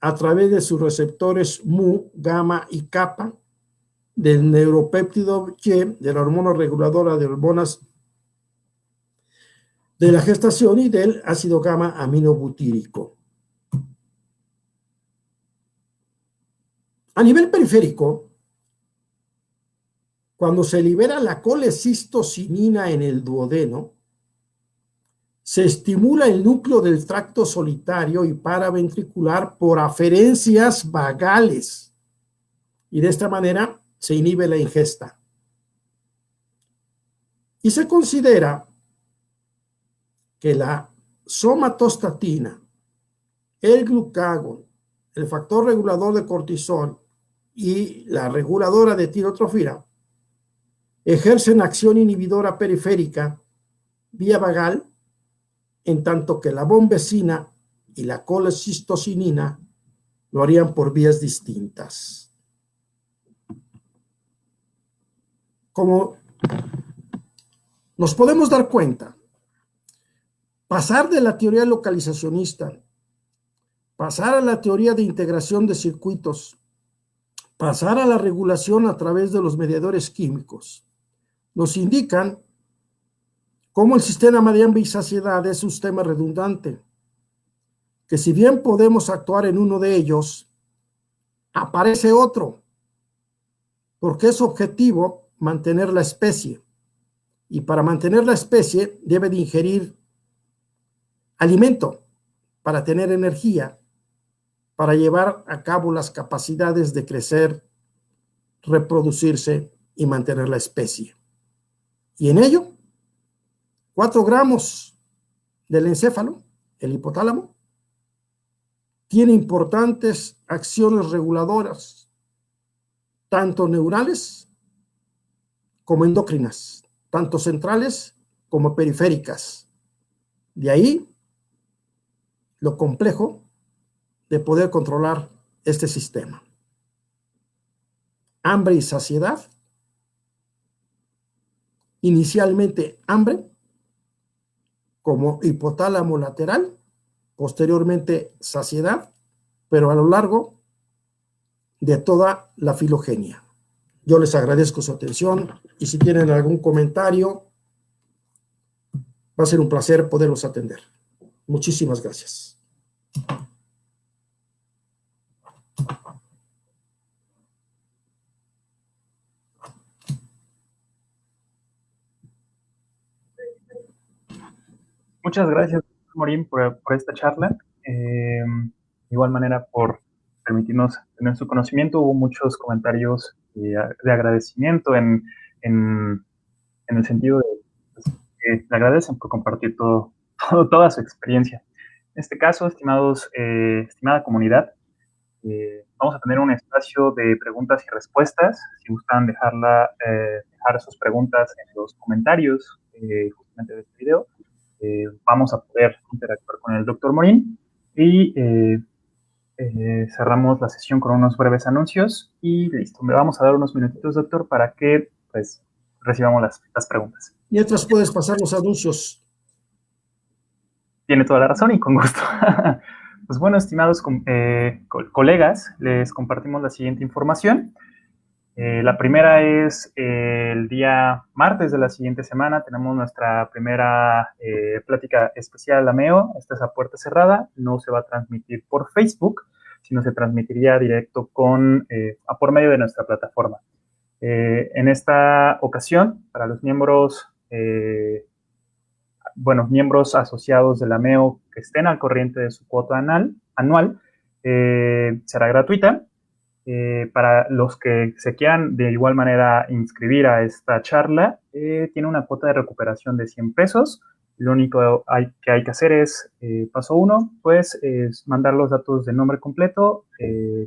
a través de sus receptores mu, gamma y kappa del neuropéptido Y, de la hormona reguladora de hormonas de la gestación y del ácido gamma aminobutírico. A nivel periférico, cuando se libera la colecistocinina en el duodeno, se estimula el núcleo del tracto solitario y paraventricular por aferencias vagales y de esta manera se inhibe la ingesta. Y se considera que la somatostatina, el glucagón, el factor regulador de cortisol y la reguladora de tirotrofina ejercen acción inhibidora periférica vía vagal, en tanto que la bombecina y la colecistocinina lo harían por vías distintas. Como nos podemos dar cuenta, pasar de la teoría localizacionista, pasar a la teoría de integración de circuitos, pasar a la regulación a través de los mediadores químicos, nos indican cómo el sistema de hambre y saciedad es un sistema redundante, que si bien podemos actuar en uno de ellos, aparece otro, porque es objetivo mantener la especie, y para mantener la especie debe de ingerir alimento para tener energía, para llevar a cabo las capacidades de crecer, reproducirse y mantener la especie. Y en ello, 4 gramos del encéfalo, el hipotálamo, tiene importantes acciones reguladoras, tanto neurales como endocrinas, tanto centrales como periféricas. De ahí lo complejo de poder controlar este sistema. Hambre y saciedad. Inicialmente hambre, como hipotálamo lateral, posteriormente saciedad, pero a lo largo de toda la filogenia. Yo les agradezco su atención y si tienen algún comentario, va a ser un placer poderlos atender. Muchísimas gracias. Muchas gracias, Morín, por esta charla. De igual manera, por permitirnos tener su conocimiento. Hubo muchos comentarios de agradecimiento en el sentido de pues, que le agradecen por compartir toda su experiencia. En este caso, estimada comunidad, vamos a tener un espacio de preguntas y respuestas. Si gustan dejar sus preguntas en los comentarios justamente de este video, vamos a poder interactuar con el doctor Morín y cerramos la sesión con unos breves anuncios y listo. Me vamos a dar unos minutitos, doctor, para que pues recibamos las preguntas. Mientras puedes pasar los anuncios. Tiene toda la razón y con gusto. Pues bueno, estimados colegas, les compartimos la siguiente información. La primera es el día martes de la siguiente semana. Tenemos nuestra primera plática especial AMEO. Esta es a puerta cerrada. No se va a transmitir por Facebook, sino se transmitiría directo por medio de nuestra plataforma. En esta ocasión, para los miembros asociados de la AMEO que estén al corriente de su cuota anual, será gratuita. Para los que se quieran de igual manera inscribir a esta charla, tiene una cuota de recuperación de 100 pesos. Lo único que hay que hacer es, paso 1, pues es mandar los datos de nombre completo,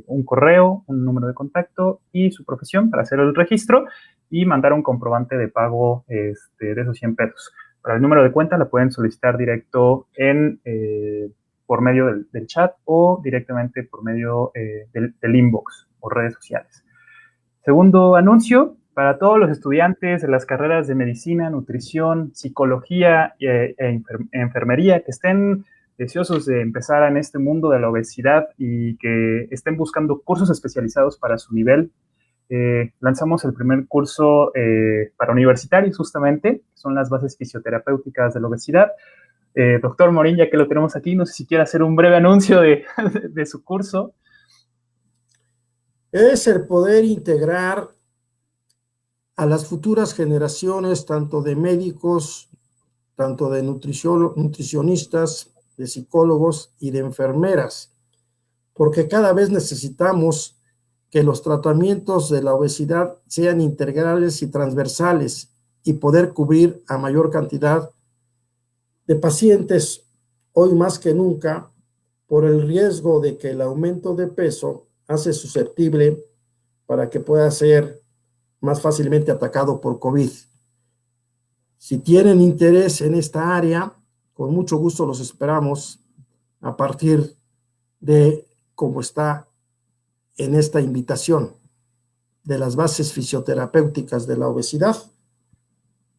un correo, un número de contacto y su profesión para hacer el registro y mandar un comprobante de pago de esos 100 pesos. Para el número de cuenta la pueden solicitar directo por medio del chat o directamente por medio del inbox o redes sociales. Segundo anuncio, para todos los estudiantes de las carreras de medicina, nutrición, psicología e enfermería que estén deseosos de empezar en este mundo de la obesidad y que estén buscando cursos especializados para su nivel, lanzamos el primer curso para universitarios justamente, que son las bases fisioterapéuticas de la obesidad. Doctor Morín, ya que lo tenemos aquí, no sé si quiere hacer un breve anuncio de su curso. Es el poder integrar a las futuras generaciones, tanto de médicos, tanto de nutricionistas, de psicólogos y de enfermeras, porque cada vez necesitamos que los tratamientos de la obesidad sean integrales y transversales y poder cubrir a mayor cantidad de pacientes hoy más que nunca por el riesgo de que el aumento de peso hace susceptible para que pueda ser más fácilmente atacado por COVID. Si tienen interés en esta área, con mucho gusto los esperamos a partir de cómo está en esta invitación de las bases fisioterapéuticas de la obesidad.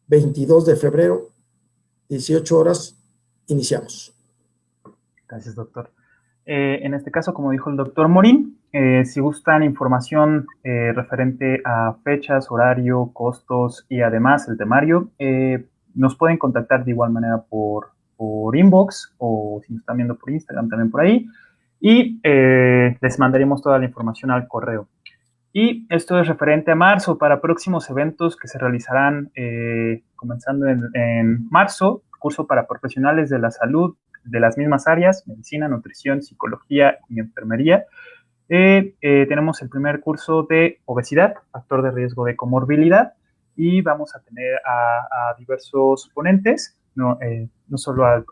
22 de febrero, 18 horas, iniciamos. Gracias, doctor. En este caso, como dijo el doctor Morín, si gustan información referente a fechas, horario, costos y además el temario, nos pueden contactar de igual manera por inbox o si nos están viendo por Instagram también por ahí y les mandaremos toda la información al correo. Y esto es referente a marzo para próximos eventos que se realizarán comenzando en marzo, curso para profesionales de la salud de las mismas áreas, medicina, nutrición, psicología y enfermería. Tenemos el primer curso de obesidad, factor de riesgo de comorbilidad, y vamos a tener a diversos ponentes, no solo al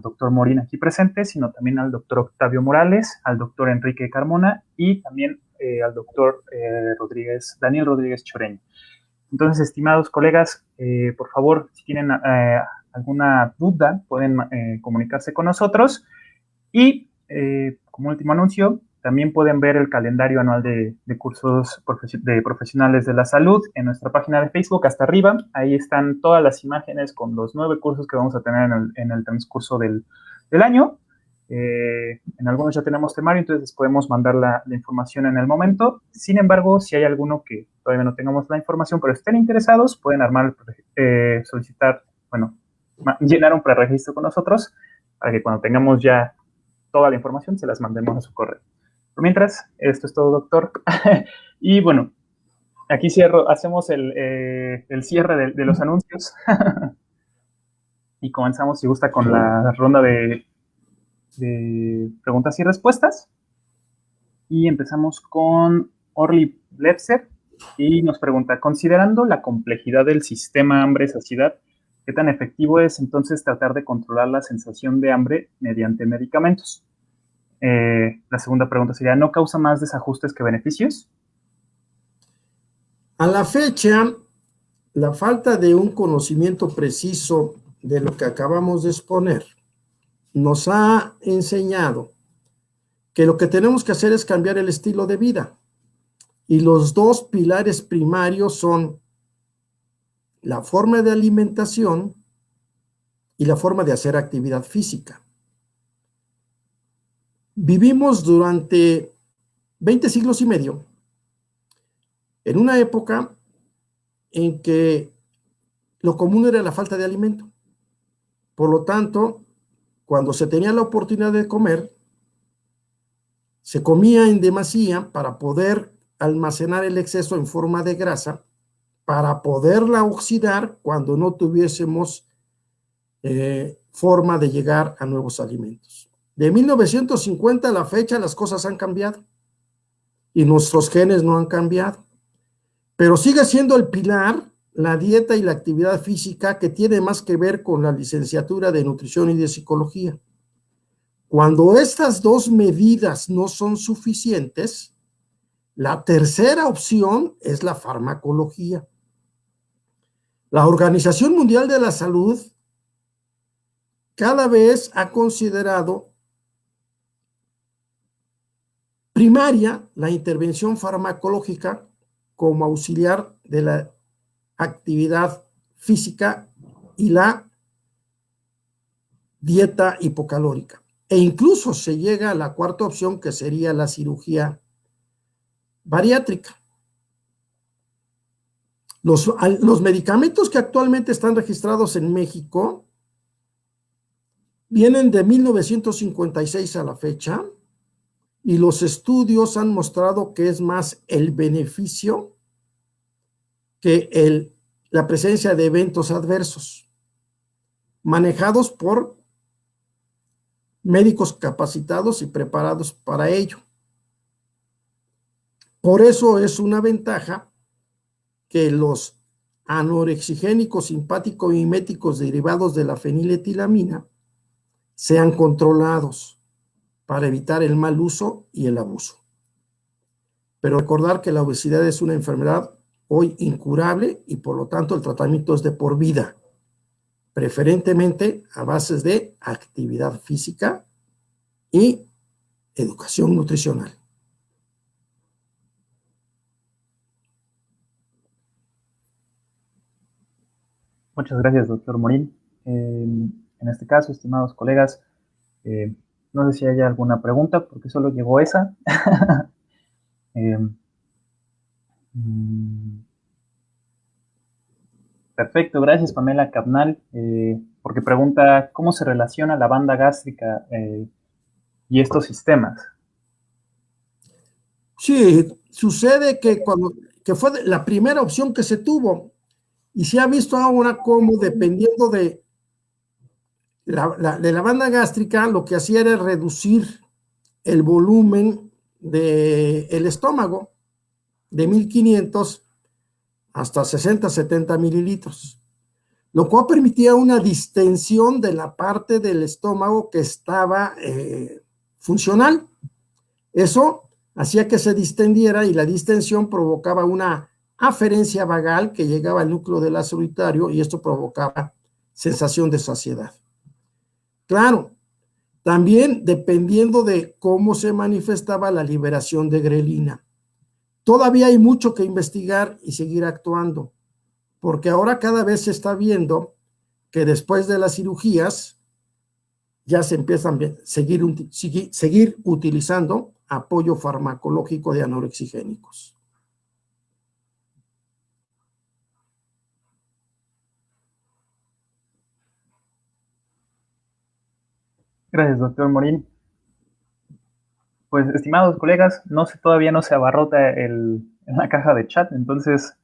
doctor Morín aquí presente, sino también al doctor Octavio Morales, al doctor Enrique Carmona y también al doctor Daniel Rodríguez Choreño. Entonces, estimados colegas, por favor, si tienen alguna duda, pueden comunicarse con nosotros. Y como último anuncio, también pueden ver el calendario anual de cursos de profesionales de la salud en nuestra página de Facebook hasta arriba. Ahí están todas las imágenes con los 9 cursos que vamos a tener en el transcurso del año. En algunos ya tenemos temario, entonces les podemos mandar la información en el momento. Sin embargo, si hay alguno que todavía no tengamos la información, pero estén interesados, pueden solicitar, llenar un preregistro con nosotros para que cuando tengamos ya toda la información se las mandemos a su correo. Pero mientras, esto es todo, doctor. Y bueno, aquí hacemos el cierre de los anuncios. Y comenzamos, si gusta, con la ronda de preguntas y respuestas. Y empezamos con Orly Blefser y nos pregunta, considerando la complejidad del sistema hambre-saciedad, ¿qué tan efectivo es entonces tratar de controlar la sensación de hambre mediante medicamentos? La segunda pregunta sería, ¿no causa más desajustes que beneficios? A la fecha, la falta de un conocimiento preciso de lo que acabamos de exponer nos ha enseñado que lo que tenemos que hacer es cambiar el estilo de vida. Y los dos pilares primarios son la forma de alimentación y la forma de hacer actividad física. Vivimos durante 20 siglos y medio en una época en que lo común era la falta de alimento. Por lo tanto, cuando se tenía la oportunidad de comer, se comía en demasía para poder almacenar el exceso en forma de grasa, para poderla oxidar cuando no tuviésemos forma de llegar a nuevos alimentos. De 1950 a la fecha las cosas han cambiado y nuestros genes no han cambiado, pero sigue siendo el pilar la dieta y la actividad física, que tiene más que ver con la licenciatura de nutrición y de psicología. Cuando estas dos medidas no son suficientes, la tercera opción es la farmacología. La Organización Mundial de la Salud cada vez ha considerado primaria la intervención farmacológica como auxiliar de la actividad física y la dieta hipocalórica. e incluso se llega a la cuarta opción, que sería la cirugía bariátrica. Los medicamentos que actualmente están registrados en México vienen de 1956 a la fecha, y los estudios han mostrado que es más el beneficio que la presencia de eventos adversos, manejados por médicos capacitados y preparados para ello. Por eso es una ventaja que los anorexigénicos simpático-miméticos derivados de la feniletilamina sean controlados para evitar el mal uso y el abuso. Pero recordar que la obesidad es una enfermedad hoy incurable y por lo tanto el tratamiento es de por vida, preferentemente a bases de actividad física y educación nutricional. Muchas gracias, doctor Morín. En este caso, estimados colegas, no sé si hay alguna pregunta, porque solo llegó esa. Eh, Perfecto, gracias Pamela Capnal, porque pregunta cómo se relaciona la banda gástrica y estos sistemas. Sí, sucede que fue la primera opción que se tuvo, y se ha visto ahora cómo, dependiendo de la banda gástrica, lo que hacía era reducir el volumen del estómago de 1500 hasta 60, 70 mililitros, lo cual permitía una distensión de la parte del estómago que estaba funcional. Eso hacía que se distendiera, y la distensión provocaba una aferencia vagal que llegaba al núcleo del ácido urinario, y esto provocaba sensación de saciedad. Claro, también dependiendo de cómo se manifestaba la liberación de grelina. Todavía hay mucho que investigar y seguir actuando, porque ahora cada vez se está viendo que después de las cirugías ya se empiezan a seguir utilizando apoyo farmacológico de anorexigénicos. Gracias, doctor Morín. Pues, estimados colegas, todavía no se abarrota la caja de chat, entonces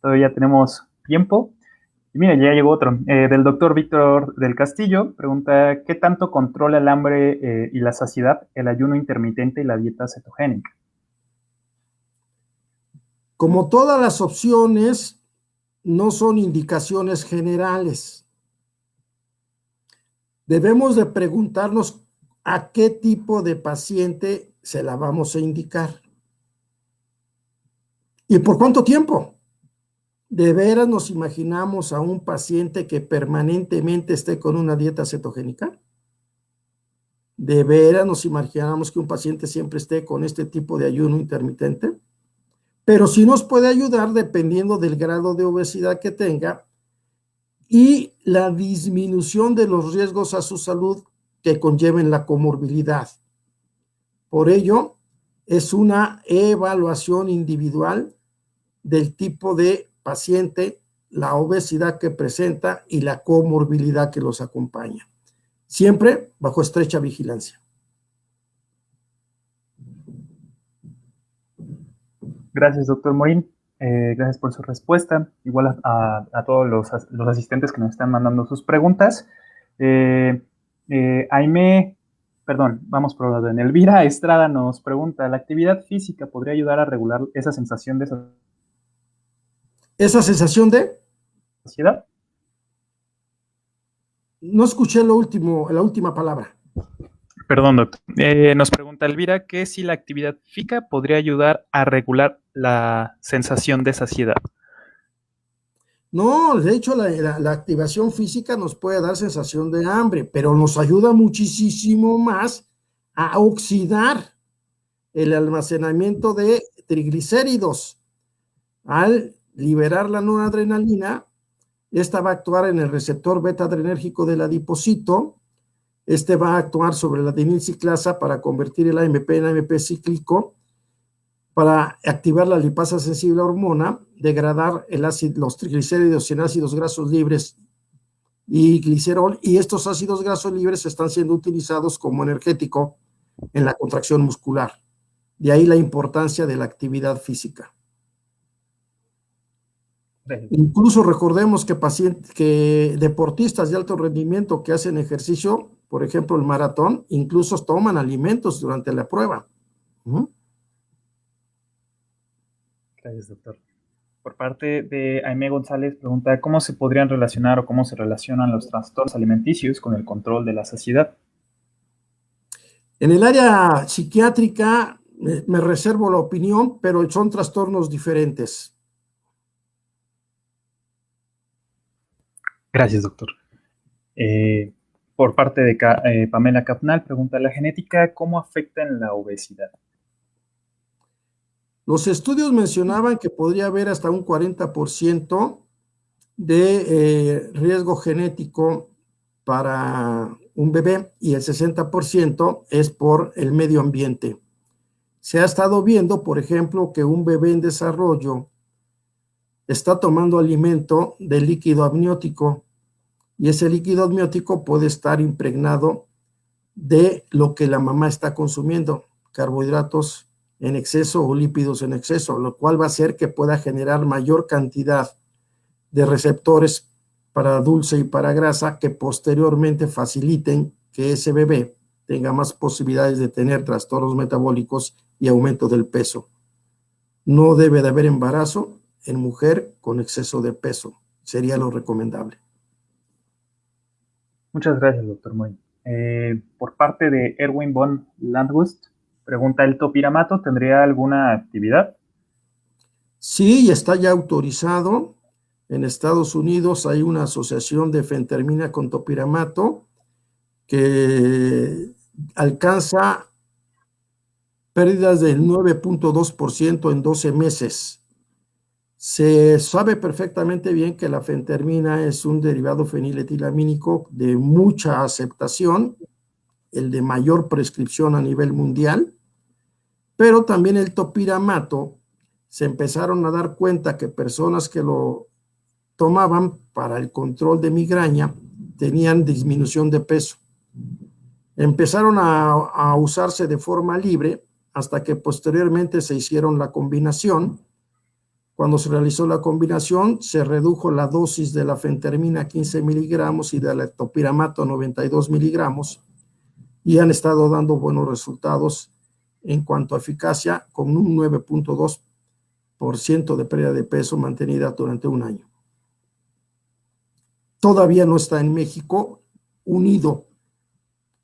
todavía tenemos tiempo. Y mira, ya llegó otro, del doctor Víctor del Castillo, pregunta, ¿qué tanto controla el hambre y la saciedad el ayuno intermitente y la dieta cetogénica? Como todas las opciones, no son indicaciones generales. Debemos de preguntarnos a qué tipo de paciente se la vamos a indicar. ¿Y por cuánto tiempo? ¿De veras nos imaginamos a un paciente que permanentemente esté con una dieta cetogénica? ¿De veras nos imaginamos que un paciente siempre esté con este tipo de ayuno intermitente? Pero sí nos puede ayudar dependiendo del grado de obesidad que tenga y la disminución de los riesgos a su salud que conlleven la comorbilidad. Por ello, es una evaluación individual del tipo de paciente, la obesidad que presenta y la comorbilidad que los acompaña, siempre bajo estrecha vigilancia. Gracias, doctor Morín. Gracias por su respuesta. Igual a todos los asistentes que nos están mandando sus preguntas. Vamos por orden. Elvira Estrada nos pregunta, ¿la actividad física podría ayudar a regular esa sensación de ¿Esa sensación de? saciedad? No escuché la última palabra. Perdón, doctor. Nos pregunta Elvira que si la actividad física podría ayudar a regular la sensación de saciedad. No, de hecho la activación física nos puede dar sensación de hambre, pero nos ayuda muchísimo más a oxidar el almacenamiento de triglicéridos. Al liberar la noradrenalina, esta va a actuar en el receptor beta adrenérgico del adipocito Este va a actuar sobre la adenilciclasa para convertir el AMP en AMP cíclico, para activar la lipasa sensible a hormona, degradar los triglicéridos en ácidos grasos libres y glicerol, y estos ácidos grasos libres están siendo utilizados como energético en la contracción muscular. De ahí la importancia de la actividad física. Incluso recordemos que deportistas de alto rendimiento que hacen ejercicio, por ejemplo el maratón, incluso toman alimentos durante la prueba. Gracias, doctor. Por parte de Aimé González, pregunta cómo se podrían relacionar o cómo se relacionan los trastornos alimenticios con el control de la saciedad. En el área psiquiátrica me reservo la opinión, pero son trastornos diferentes. Gracias, doctor. Por parte de Pamela Capnal, pregunta, ¿la genética cómo afecta en la obesidad? Los estudios mencionaban que podría haber hasta un 40% de riesgo genético para un bebé y el 60% es por el medio ambiente. Se ha estado viendo, por ejemplo, que un bebé en desarrollo está tomando alimento de líquido amniótico y ese líquido amniótico puede estar impregnado de lo que la mamá está consumiendo, carbohidratos en exceso o lípidos en exceso, lo cual va a hacer que pueda generar mayor cantidad de receptores para dulce y para grasa que posteriormente faciliten que ese bebé tenga más posibilidades de tener trastornos metabólicos y aumento del peso. No debe de haber embarazo en mujer con exceso de peso, sería lo recomendable. Muchas gracias, doctor Moy. Por parte de Erwin von Landgust, pregunta, ¿el topiramato tendría alguna actividad? Sí, está ya autorizado. En Estados Unidos hay una asociación de fentermina con topiramato que alcanza pérdidas del 9.2% en 12 meses. Se sabe perfectamente bien que la fentermina es un derivado feniletilamínico de mucha aceptación, el de mayor prescripción a nivel mundial, pero también el topiramato se empezaron a dar cuenta que personas que lo tomaban para el control de migraña tenían disminución de peso. Empezaron a usarse de forma libre hasta que posteriormente se hicieron la combinación. Cuando se realizó la combinación, se redujo la dosis de la fentermina a 15 miligramos y de la topiramato a 92 miligramos y han estado dando buenos resultados en cuanto a eficacia, con un 9.2% de pérdida de peso mantenida durante un año. Todavía no está en México unido.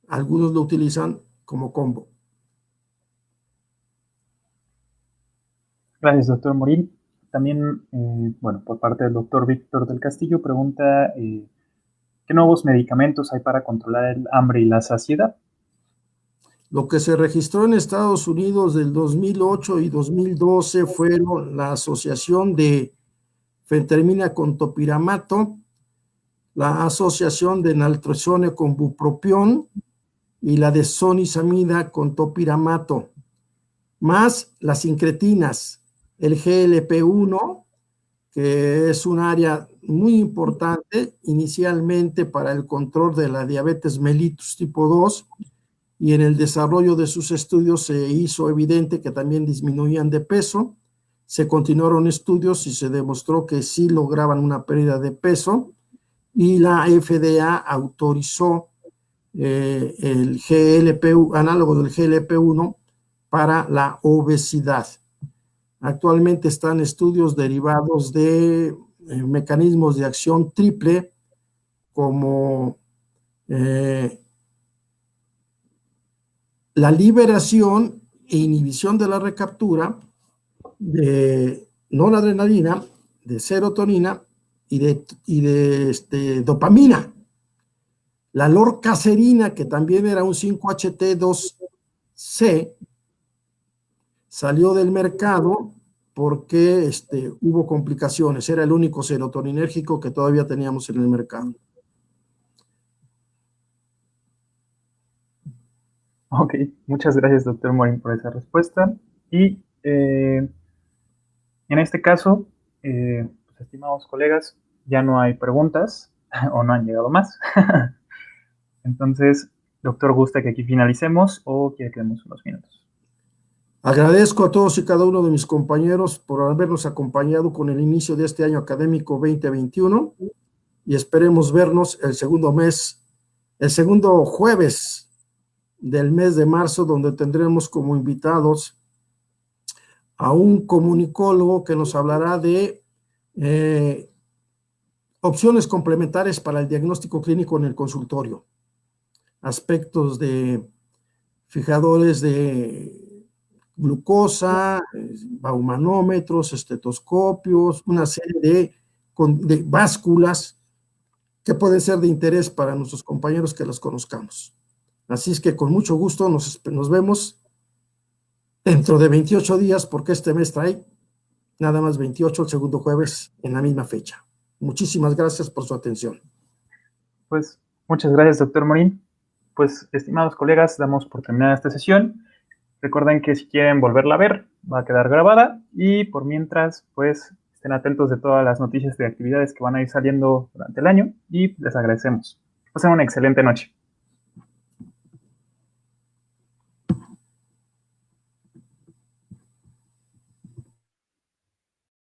Algunos lo utilizan como combo. Gracias, doctor Morín. También, por parte del doctor Víctor del Castillo, pregunta, ¿qué nuevos medicamentos hay para controlar el hambre y la saciedad? Lo que se registró en Estados Unidos del 2008 y 2012 fueron la asociación de fentermina con topiramato, la asociación de naltrexone con bupropión y la de sonisamida con topiramato, más las incretinas, el GLP-1, que es un área muy importante inicialmente para el control de la diabetes mellitus tipo 2, y en el desarrollo de sus estudios se hizo evidente que también disminuían de peso. Se continuaron estudios y se demostró que sí lograban una pérdida de peso, y la FDA autorizó el GLP, análogo del GLP-1 para la obesidad. Actualmente están estudios derivados de mecanismos de acción triple como la liberación e inhibición de la recaptura de noradrenalina, de serotonina y de dopamina. La lorcacerina, que también era un 5-HT2C, salió del mercado porque hubo complicaciones. Era el único serotoninérgico que todavía teníamos en el mercado. Ok, muchas gracias, doctor Morin, por esa respuesta. Y en este caso, pues, estimados colegas, ya no hay preguntas o no han llegado más. Entonces, doctor, ¿gusta que aquí finalicemos o quiere que demos unos minutos? Agradezco a todos y cada uno de mis compañeros por habernos acompañado con el inicio de este año académico 2021 y esperemos vernos el segundo jueves del mes de marzo, donde tendremos como invitados a un comunicólogo que nos hablará de eh, opciones complementarias para el diagnóstico clínico en el consultorio, aspectos de fijadores de glucosa, baumanómetros, estetoscopios, una serie de básculas que pueden ser de interés para nuestros compañeros que los conozcamos. Así es que con mucho gusto nos vemos dentro de 28 días, porque este mes trae nada más 28, el segundo jueves, en la misma fecha. Muchísimas gracias por su atención. Pues muchas gracias, doctor Morín. Pues, estimados colegas, damos por terminada esta sesión. Recuerden que si quieren volverla a ver, va a quedar grabada y por mientras, pues estén atentos de todas las noticias de actividades que van a ir saliendo durante el año y les agradecemos. Pasen una excelente noche.